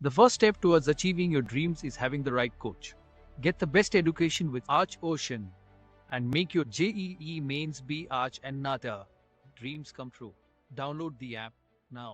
The first step towards achieving your dreams is having the right coach. Get the best education with Archocean and make your JEE Mains B.ARCH and NATA dreams come true. Download the app now.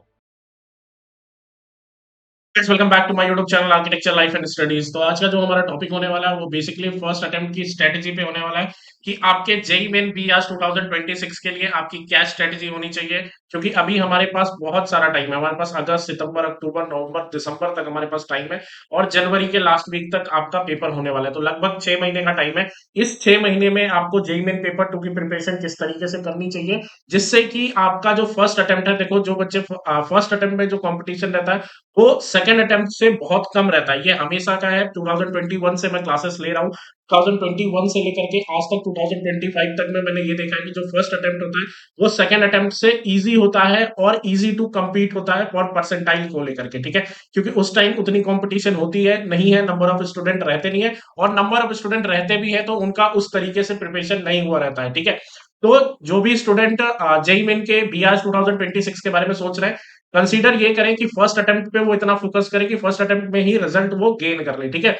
Welcome back to my YouTube channel architecture life and studies. तो आज का जो हमारा topic होने वाला है वो basically first attempt की स्ट्रेटेजी पे होने वाला है कि आपके जेई मेन बी आज 2026 के लिए आपकी क्या स्ट्रेटेजी होनी चाहिए, क्योंकि अभी हमारे पास बहुत सारा टाइम है। हमारे पास अगस्त, सितंबर, अक्टूबर, नवंबर, दिसंबर तक हमारे पास टाइम है और जनवरी के लास्ट वीक तक आपका पेपर होने वाला है। तो लगभग 6 महीने का टाइम है। इस 6 महीने में आपको जेई मेन पेपर 2 की प्रिपरेशन किस तरीके से करनी चाहिए, जिससे कि आपका जो फर्स्ट अटेम्प्ट है, देखो जो बच्चे फर्स्ट अटेम्प्ट में जो कंपटीशन रहता है वो सेकंड अटेम्प्ट से बहुत कम रहता है। ये हमेशा का है। 2021 से मैं क्लासेस ले रहा हूँ। 2021 से लेकर के आज तक 2025 तक में मैंने ये देखा है कि जो फर्स्ट अटेम्प्ट होता है वो सेकंड अटेम्प्ट से इजी होता है और इजी टू compete होता है फॉर परसेंटाइल को लेकर के। ठीक है, क्योंकि उस टाइम उतनी कंपटीशन होती है नहीं है, नंबर ऑफ स्टूडेंट रहते नहीं है, और नंबर ऑफ स्टूडेंट रहते भी है तो उनका उस तरीके से प्रिपरेशन नहीं हुआ रहता है। ठीक है, तो जो भी स्टूडेंट जेई मेन के बीआर 2026 के बारे में सोच रहे हैं, कंसीडर ये करें कि फर्स्ट अटेम्प्ट पे वो इतना फोकस करें कि फर्स्ट अटेम्प्ट में ही रिजल्ट वो गेन कर ले। ठीक है,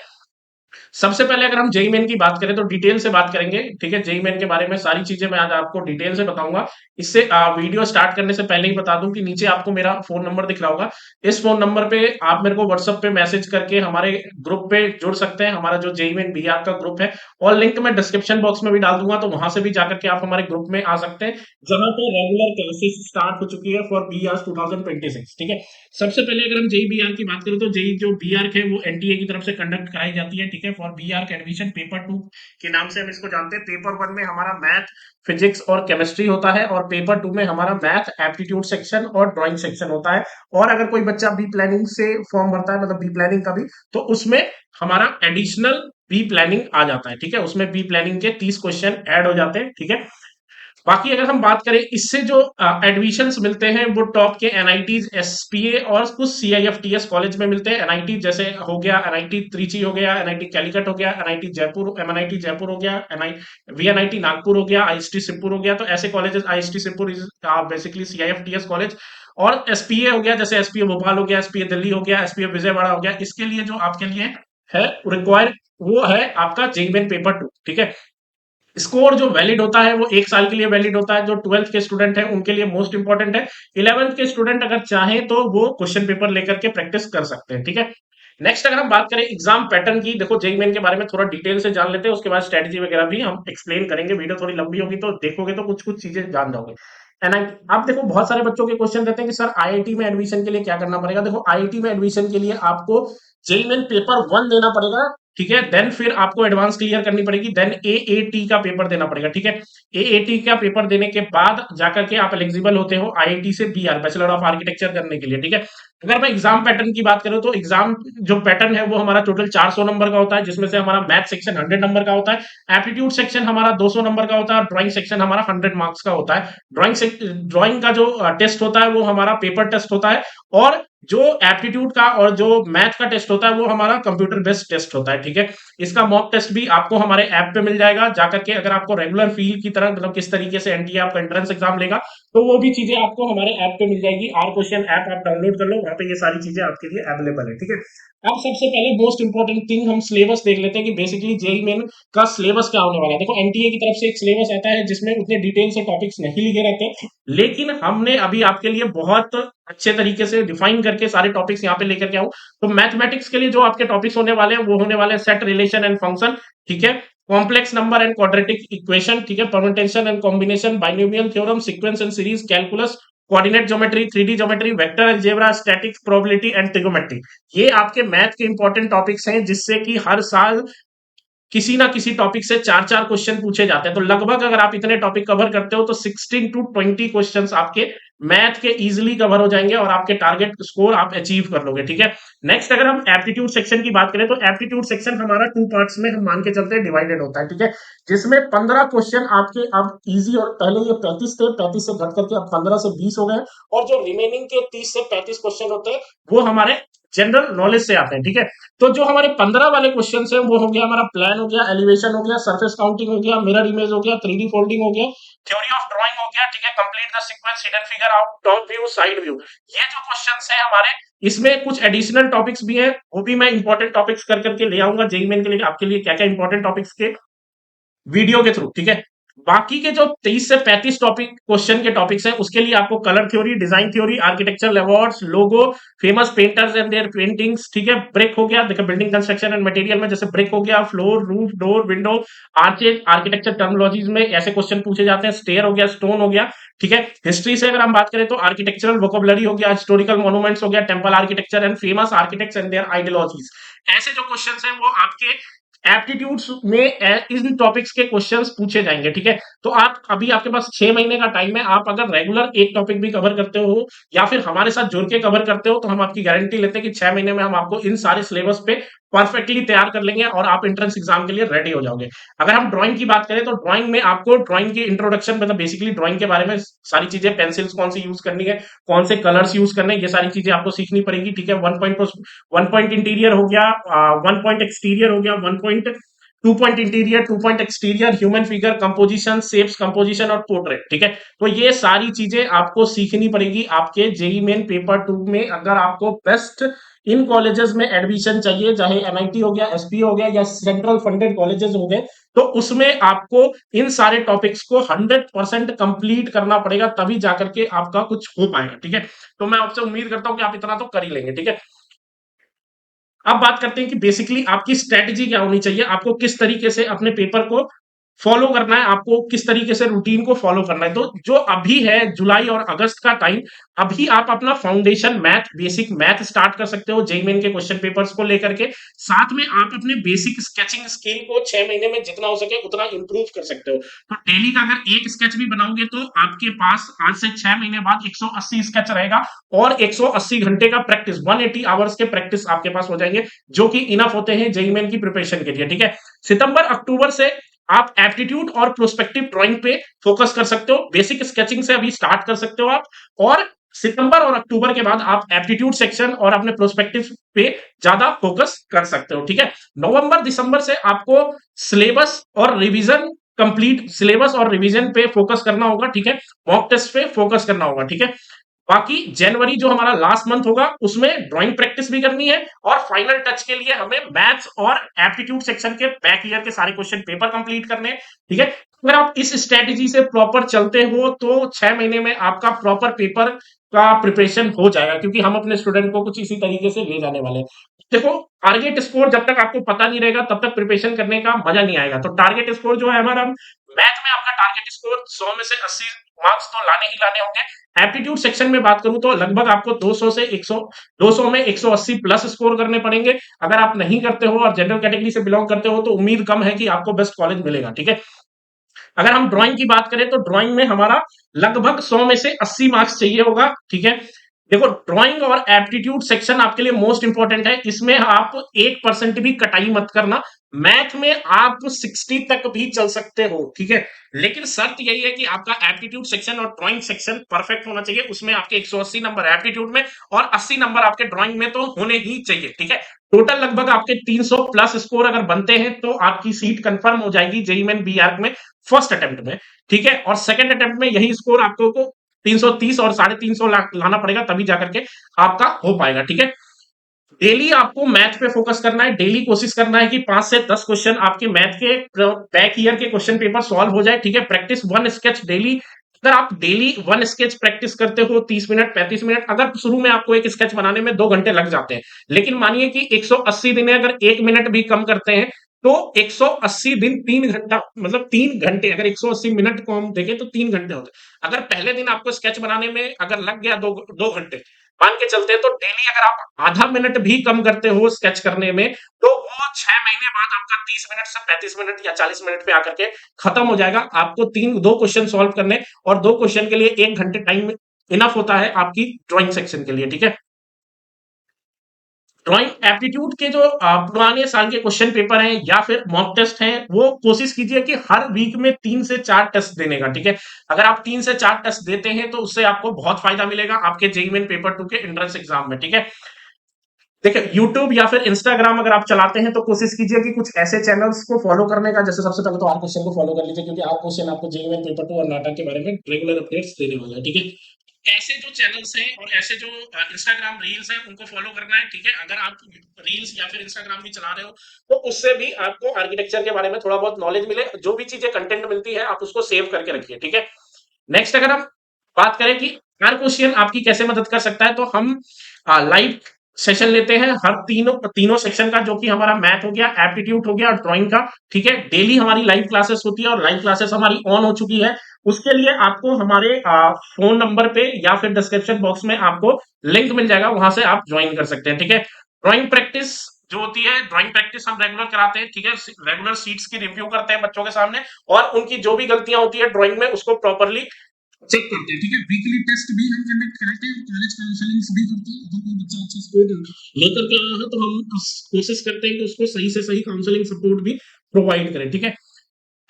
सबसे पहले अगर हम जेई मेन की बात करें तो डिटेल से बात करेंगे। ठीक है, जेई मेन के बारे में सारी चीजें मैं आज आपको डिटेल से बताऊंगा। इससे वीडियो स्टार्ट करने से पहले ही बता दूं कि नीचे आपको मेरा फोन नंबर दिख रहा होगा। इस फोन नंबर पे आप मेरे को व्हाट्सएप पे मैसेज करके हमारे ग्रुप पे जुड़ सकते हैं। हमारा जो जेई मेन बीआर का ग्रुप है, और लिंक मैं डिस्क्रिप्शन बॉक्स में भी डाल दूंगा, तो वहां से भी जाकर के आप हमारे ग्रुप में आ सकते हैं, जहां पे रेगुलर क्लासेस स्टार्ट हो चुकी है फॉर बीआर 2026। ठीक है, सबसे पहले अगर हम जेई बीआर की बात करें तो जेई जो बीआर है वो एनटीए की तरफ से कंडक्ट कराई जाती है। ठीक है, फॉर बीआर एडमिशन पेपर 2 के नाम से हम इसको जानते हैं। पेपर 1 में हमारा मैथ, फिजिक्स और केमिस्ट्री होता है, और पेपर 2 में हमारा मैथ, एप्टीट्यूड सेक्शन और ड्राइंग सेक्शन होता है। और अगर कोई बच्चा बी प्लानिंग से फॉर्म भरता है, मतलब बी प्लानिंग का भी, तो उसमें हमारा एडिशनल बी प्लानिंग आ जाता है। ठीक है, उसमें बी प्लानिंग के 30 क्वेश्चन ऐड हो जाते हैं। ठीक है, बाकी अगर हम बात करें इससे जो एडमिशंस मिलते हैं वो टॉप के एनआईटीज, एसपीए और कुछ सीआईएफटीएस कॉलेज में मिलते हैं। एनआईटी जैसे हो गया, एनआईटी त्रिची हो गया, एनआईटी कैलिकट हो गया, एनआईटी जयपुर, एमएनआईटी जयपुर हो गया, एनआई वीएनआईटी नागपुर हो गया, आईएसटी सिरपुर हो गया। तो ऐसे colleges, IST Sirpur is basically CIFTS college. और एसपीए हो गया, जैसे एसपीए भोपाल हो गया, एसपीए दिल्ली हो गया, एसपीए विजयवाड़ा हो गया। इसके लिए जो आपके लिए है रिक्वायर, वो है आपका जेईई मेन पेपर 2। ठीक है, स्कोर जो वैलिड होता है वो 1 साल के लिए वैलिड होता है। जो 12th के स्टूडेंट है उनके लिए मोस्ट इंपॉर्टेंट है। 11th के स्टूडेंट अगर चाहें तो वो क्वेश्चन पेपर लेकर के प्रैक्टिस कर सकते हैं। ठीक है, नेक्स्ट अगर हम बात करें एग्जाम पैटर्न की, देखो जेईई मेन के बारे में थोड़ा डिटेल से जान लेते हैं, उसके बाद स्ट्रेटजी वगैरह भी हम एक्सप्लेन करेंगे। वीडियो थोड़ी लंबी होगी तो देखोगे तो कुछ कुछ चीजें जान जाओगे। एनआईटी, आप देखो बहुत सारे बच्चों के क्वेश्चन रहते हैं कि सर आईआईटी में एडमिशन के लिए क्या करना पड़ेगा। देखो आईआईटी में एडमिशन के लिए आपको जेईई मेन पेपर 1 देना पड़ेगा। ठीक है, देन फिर आपको एडवांस क्लियर करनी पड़ेगी, देन एएटी का पेपर देना पड़ेगा। ठीक है, एएटी का पेपर देने के बाद जाकर के आप एलिजिबल होते हो आईआईटी से बीआर, बैचलर ऑफ आर्किटेक्चर करने के लिए। ठीक है, अगर मैं एग्जाम पैटर्न की बात करूं तो एग्जाम जो पैटर्न है वो हमारा टोटल 400 नंबर का होता है, जिसमें से हमारा मैथ सेक्शन 100 नंबर का होता है, एप्टीट्यूड सेक्शन हमारा 200 नंबर का होता है, और ड्राइंग सेक्शन हमारा 100 मार्क्स का होता है। ड्राइंग का जो टेस्ट होता है वो हमारा पेपर टेस्ट होता है, और जो एप्टीट्यूड का और जो मैथ का टेस्ट होता है वो हमारा कंप्यूटर बेस्ड टेस्ट होता है। ठीक है, इसका मॉक टेस्ट भी आपको हमारे ऐप पे मिल जाएगा जाकर के। अगर आपको रेगुलर फील की तरह, मतलब किस तरीके से एनटीए आपका एंट्रेंस एग्जाम लेगा, तो वो भी चीजें आपको हमारे ऐप पे मिल जाएगी। आर क्वेश्चन ऐप आप डाउनलोड कर लो, वहां पे ये सारी चीजें आपके लिए अवेलेबल है। ठीक है, अब सबसे पहले मोस्ट इंपॉर्टेंट थिंग हम सिलेबस देख लेते हैं कि बेसिकली जेईई मेन का सिलेबस क्या होने वाला है। देखो एनटीए की तरफ से एक सिलेबस आता है जिसमें उतने डिटेल से टॉपिक्स नहीं लिखे रहते, लेकिन हमने अभी आपके लिए बहुत अच्छे तरीके से डिफाइन करके सारे टॉपिक्स यहाँ पे लेकर के आऊं। तो मैथमेटिक्स के लिए जो आपके टॉपिक्स होने वाले हैं वो होने वाले हैं सेट, रिलेशन एंड फंक्शन। ठीक है, complex number and quadratic equation. ठीक है, permutation and combination, binomial theorem, sequence and series, calculus, coordinate geometry, 3D geometry, vector algebra, statics, probability and trigonometry. ये आपके मैथ के इंपॉर्टेंट टॉपिक्स हैं, जिससे कि हर साल किसी ना किसी टॉपिक से 4-4 क्वेश्चन पूछे जाते हैं। तो लगभग अगर आप इतने टॉपिक कवर करते हो तो 16 टू 20 क्वेश्चंस आपके मैथ के इजीली कवर हो जाएंगे और आपके टारगेट स्कोर आप अचीव कर लोगे। ठीक है, नेक्स्ट अगर हम एप्टीट्यूड सेक्शन की बात करें तो एप्टीट्यूड सेक्शन हमारा 2 पार्ट्स में हम मान के चलते हैं डिवाइडेड होता है। ठीक है, जिसमें 15 क्वेश्चन आपके अब इजी, और पहले ये 35 थे, 35 से घट करके अब 15 से 20 हो गए, और जो रिमेनिंग के 30 से 35 क्वेश्चन होते हैं वो हमारे जनरल नॉलेज से आते हैं, ठीक है। तो जो हमारे 15 वाले क्वेश्चन है वो हो गया हमारा प्लान हो गया, एलिवेशन हो गया, सरफेस काउंटिंग हो गया, मिरर इमेज हो गया, 3D फोल्डिंग हो गया, थ्योरी ऑफ ड्राइंग हो गया, ठीक है, complete the sequence, hidden figure out, top view, side view. ये जो क्वेश्चंस है हमारे, इसमें कुछ एडिशनल टॉपिक्स भी हैं, वो भी मैं इंपॉर्टेंट टॉपिक्स कर करके ले आऊंगा जेईई मेन के लिए, आपके लिए क्या क्या इंपॉर्टेंट टॉपिक्स के वीडियो के थ्रू, ठीक है। बाकी के जो 23 से 35 टॉपिक क्वेश्चन के टॉपिक्स हैं उसके लिए आपको colour theory, design theory, architectural awards, logo, famous painters and their paintings, ठीक है, ब्रिक हो गया, देखो बिल्डिंग कंस्ट्रक्शन एंड मटेरियल में जैसे ब्रिक हो गया, floor, roof, door, window, arches, architecture terminologies में ऐसे क्वेश्चन पूछे जाते हैं, स्टेयर हो गया, स्टोन हो गया, ठीक है। हिस्ट्री से अगर हम बात करें तो आर्किटेक्चरल वोकेबलरी हो गया, हिस्टोरिकल मॉन्यूमेंट्स हो गया, temple architecture and famous architects and their ideologies. ऐसे जो क्वेश्चंस हैं वो आपके एप्टीट्यूड्स में इन टॉपिक्स के क्वेश्चंस पूछे जाएंगे, ठीक है। तो आप अभी आपके पास 6 महीने का टाइम है, आप अगर रेगुलर एक टॉपिक भी कवर करते हो या फिर हमारे साथ जुड़ के कवर करते हो तो हम आपकी गारंटी लेते हैं कि 6 महीने में हम आपको इन सारे सिलेबस पे परफेक्टली तैयार कर लेंगे और आप एंट्रेंस एग्जाम के लिए रेडी हो जाओगे। अगर हम ड्राइंग की बात करें तो ड्राइंग में आपको ड्राइंग की इंट्रोडक्शन, मतलब बेसिकली ड्राइंग के बारे में सारी चीजें, पेंसिल्स कौन सी यूज करनी है, कौन से कलर्स यूज करने हैं, ये सारी चीजें आपको सीखनी पड़ेगी, ठीक है। 1 पॉइंट इंटीरियर हो गया, 1 पॉइंट एक्सटीरियर हो गया, 1 point 2 point interior, 2 point exterior, human figure, composition, shapes, composition और पोर्ट्रेट, ठीक है। तो ये सारी चीजें आपको सीखनी पड़ेगी आपके जेई मेन पेपर 2 में, अगर आपको बेस्ट इन कॉलेजेस में एडमिशन चाहिए, चाहे एनआईटी हो गया, एसपी हो गया या सेंट्रल फंडेड कॉलेजेस हो गए, तो उसमें आपको इन सारे टॉपिक्स को 100% कंप्लीट करना पड़ेगा, तभी जाकर के आपका कुछ हो पाएगा, ठीक है। तो मैं आपसे उम्मीद करता हूं कि आप इतना तो कर ही लेंगे, ठीक है। अब बात करते हैं कि बेसिकली आपकी स्ट्रेटजी क्या होनी चाहिए, आपको किस तरीके से अपने पेपर को फॉलो करना है, आपको किस तरीके से रूटीन को फॉलो करना है। तो जो अभी है जुलाई और अगस्त का टाइम, अभी आप अपना foundation math, basic math start कर सकते हो जेईई मेन के क्वेश्चन पेपर्स को लेकर के। साथ में आप अपने बेसिक स्केचिंग स्किल को 6 महीने में जितना हो सके उतना इंप्रूव कर सकते हो। तो डेली का अगर एक स्केच भी बनाओगे तो आपके पास आज से 6 महीने बाद 180 स्केच रहेगा और 180 घंटे का प्रैक्टिस, 180 आवर्स के प्रैक्टिस आपके पास हो जाएंगे, जो कि इनफ होते हैं जेईई मेन की प्रिपरेशन के लिए, ठीक है। सितंबर अक्टूबर से आप एप्टीट्यूड और प्रोस्पेक्टिव ड्राइंग पे फोकस कर सकते हो, बेसिक स्केचिंग से अभी स्टार्ट कर सकते हो आप, और सितंबर और अक्टूबर के बाद आप एप्टीट्यूड सेक्शन और अपने प्रोस्पेक्टिव पे ज्यादा फोकस कर सकते हो, ठीक है। नवंबर दिसंबर से आपको सिलेबस और रिवीजन, कंप्लीट सिलेबस और रिवीजन पे फोकस करना होगा, ठीक है। मॉक टेस्ट पे फोकस करना होगा, ठीक है। बाकी जनवरी जो हमारा लास्ट मंथ होगा उसमें ड्राइंग प्रैक्टिस भी करनी है, और फाइनल टच के लिए हमें मैथ्स और एप्टीट्यूड सेक्शन के बैक ईयर के सारे क्वेश्चन पेपर कंप्लीट करने हैं, ठीक है। अगर आप इस स्ट्रेटेजी से प्रॉपर चलते हो तो 6 महीने में आपका प्रॉपर पेपर का प्रिपरेशन हो जाएगा, क्योंकि हम अपने स्टूडेंट को कुछ इसी तरीके से ले जाने वाले हैं। देखो, टारगेट स्कोर जब तक आपको पता नहीं रहेगा तब तक प्रिपरेशन करने का मजा नहीं आएगा। तो टारगेट स्कोर जो है हमारा, मैथ में आपका टारगेट स्कोर 100 में से 80 मार्क्स तो लाने ही लाने होंगे। एप्टीट्यूड सेक्शन में बात करूं तो लगभग आपको 200 से 100, 200 में 180 प्लस स्कोर करने पड़ेंगे। अगर आप नहीं करते हो और जनरल कैटेगरी से बिलोंग करते हो तो उम्मीद कम है कि आपको बेस्ट कॉलेज मिलेगा, ठीक है। अगर हम ड्राइंग की बात करें तो ड्राइंग में हमारा लगभग 100 में से 80 मार्क्स चाहिए होगा, ठीक है। देखो, ड्राइंग और एप्टीट्यूड सेक्शन आपके लिए मोस्ट इंपॉर्टेंट है, इसमें आप 1% भी कटाई मत करना। मैथ में आप 60 तक भी चल सकते हो, ठीक है, लेकिन शर्त यही है कि आपका एप्टीट्यूड सेक्शन और ड्राइंग सेक्शन परफेक्ट होना चाहिए। उसमें आपके 180 नंबर एप्टीट्यूड में और 80 नंबर आपके ड्राइंग में तो होने ही चाहिए, ठीक है। टोटल लगभग आपके 300 प्लस स्कोर अगर बनते हैं तो आपकी सीट कंफर्म हो जाएगी जेईई मेन बी आर्क में फर्स्ट अटेम्प्ट में, ठीक है। और सेकंड अटेम्प्ट में यही स्कोर आपको को 330 और 350 लाना पड़ेगा, तभी जाकर के आपका हो पाएगा, ठीक है। डेली आपको मैथ पे फोकस करना है, डेली कोशिश करना है कि 5 से 10 क्वेश्चन आपके मैथ के बैक ईयर के क्वेश्चन पेपर सॉल्व हो जाए, ठीक है। Practice 1 sketch daily. अगर आप डेली 1 स्केच प्रैक्टिस करते हो 30 मिनट 35 मिनट, अगर शुरू में आपको एक स्केच बनाने में 2 घंटे लग जाते हैं, लेकिन मानिए कि 180 दिन है, अगर 1 मिनट भी कम करते हैं तो 180 दिन 3 घंटा, मतलब 3 घंटे, अगर 180 मिनट को हम देखें तो 3 घंटे होते हैं। अगर पहले दिन आपको स्केच बनाने में अगर लग गया 2 घंटे, मान के चलते हैं, तो डेली अगर आप आधा मिनट भी कम करते हो स्केच करने में तो वो 6 महीने बाद आपका 30 मिनट से 35 मिनट या 40 मिनट पे आकर के खत्म हो जाएगा। आपको दो क्वेश्चन सॉल्व करने, और 2 क्वेश्चन के लिए 1 घंटे टाइम इनफ होता है आपकी ड्राइंग सेक्शन के लिए, ठीक है। ड्राइंग एप्टीट्यूड के जो पुराने साल के क्वेश्चन पेपर हैं या फिर मॉक टेस्ट हैं, वो कोशिश कीजिए कि हर वीक में 3 से 4 टेस्ट देने का, ठीक है। अगर आप 3 से 4 टेस्ट देते हैं तो उससे आपको बहुत फायदा मिलेगा आपके जेईई मेन पेपर 2 के एंट्रेंस एग्जाम में, ठीक है। देखिए YouTube या फिर Instagram अगर आप चलाते हैं तो कोशिश कीजिए कि कुछ ऐसे चैनल्स को फॉलो करने का, जैसे सबसे पहले तो आर्कोशन को फॉलो कर लीजिए, क्योंकि आर्कोशन आपको जेईई मेन पेपर 2 और नाटा के बारे में रेगुलर अपडेट्स देने वाला है, ठीक है। ऐसे जो चैनल्स हैं और ऐसे जो इंस्टाग्राम रील्स हैं उनको फॉलो करना है, ठीक है। अगर आप रील्स या फिर इंस्टाग्राम भी चला रहे हो तो उससे भी आपको आर्किटेक्चर के बारे में थोड़ा बहुत नॉलेज मिले, जो भी चीजें कंटेंट मिलती है आप उसको सेव करके रखिए, ठीक है। नेक्स्ट अगर हम बात करें कि आर्कोशियन आपकी कैसे मदद कर सकता है, तो हम लाइव सेशन लेते हैं हर तीनों तीनों सेक्शन का, जो कि हमारा मैथ हो गया, एप्टीट्यूड हो गया और ड्राइंग का, ठीक है। डेली हमारी लाइव क्लासेस होती है और लाइव क्लासेस हमारी ऑन हो चुकी है। उसके लिए आपको हमारे फोन नंबर पे या फिर डिस्क्रिप्शन बॉक्स में आपको लिंक मिल जाएगा, वहां से आप ज्वाइन कर सकते हैं, ठीक है। ड्राइंग प्रैक्टिस जो होती है, ड्राइंग प्रैक्टिस हम रेगुलर कराते हैं, ठीक है। रेगुलर सीट्स की रिव्यू करते हैं बच्चों के सामने, और उनकी जो भी गलतियां होती है ड्राइंग में उसको प्रॉपरली चेक करते हैं, ठीक है। वीकली टेस्ट भी हम कंडक्ट कराते हैं, कॉलेज काउंसलिंग भी करते हैं। अगर कोई बच्चा अच्छा स्कोर लेकर के आया है तो हम कोशिश करते हैं कि उसको सही से सही काउंसलिंग सपोर्ट भी प्रोवाइड करें, ठीक है।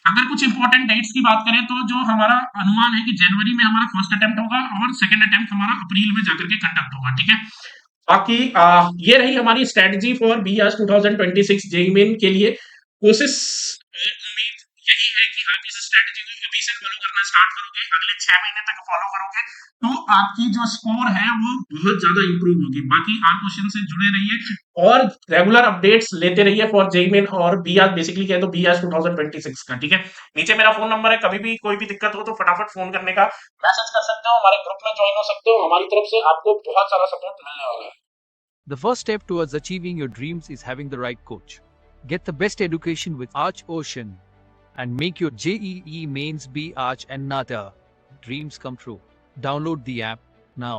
अगर कुछ इंपॉर्टेंट डेट्स की बात करें तो जो हमारा अनुमान है कि जनवरी में हमारा फर्स्ट अटेम्प्ट होगा और सेकंड अटेम्प्ट हमारा अप्रैल में जाकर के कंडक्ट होगा, ठीक है। बाकी ये रही हमारी strategy for BArch 2026 JEE main के लिए। कोशिश उम्मीद यही है कि आप इस स्ट्रेटजी को अभी से फॉलो करना स्टार्ट करोगे, अगले 6 महीने तक फॉलो करोगे तो आपकी जो स्कोर है वो बहुत ज्यादा इंप्रूव होगी। बाकी आप क्वेश्चन से जुड़े रहिए और रेगुलर अपडेट्स लेते रहिए फॉर जेईई मेन और BArch, बेसिकली क्या है तो BArch 2026 का, ठीक है। नीचे मेरा फोन नंबर है, कभी भी कोई भी दिक्कत हो तो फटाफट फोन करने का मैसेज कर सकते हो, हमारे ग्रुप में ज्वाइन हो सकते हो। हमारी तरफ से आपको बहुत सारा सपोर्ट मिलने वाला है। The first step towards achieving your dreams is having the right coach. Get the best education with Archocean and make your JEE Mains B.ARCH and NATA dreams come true. Download the app now.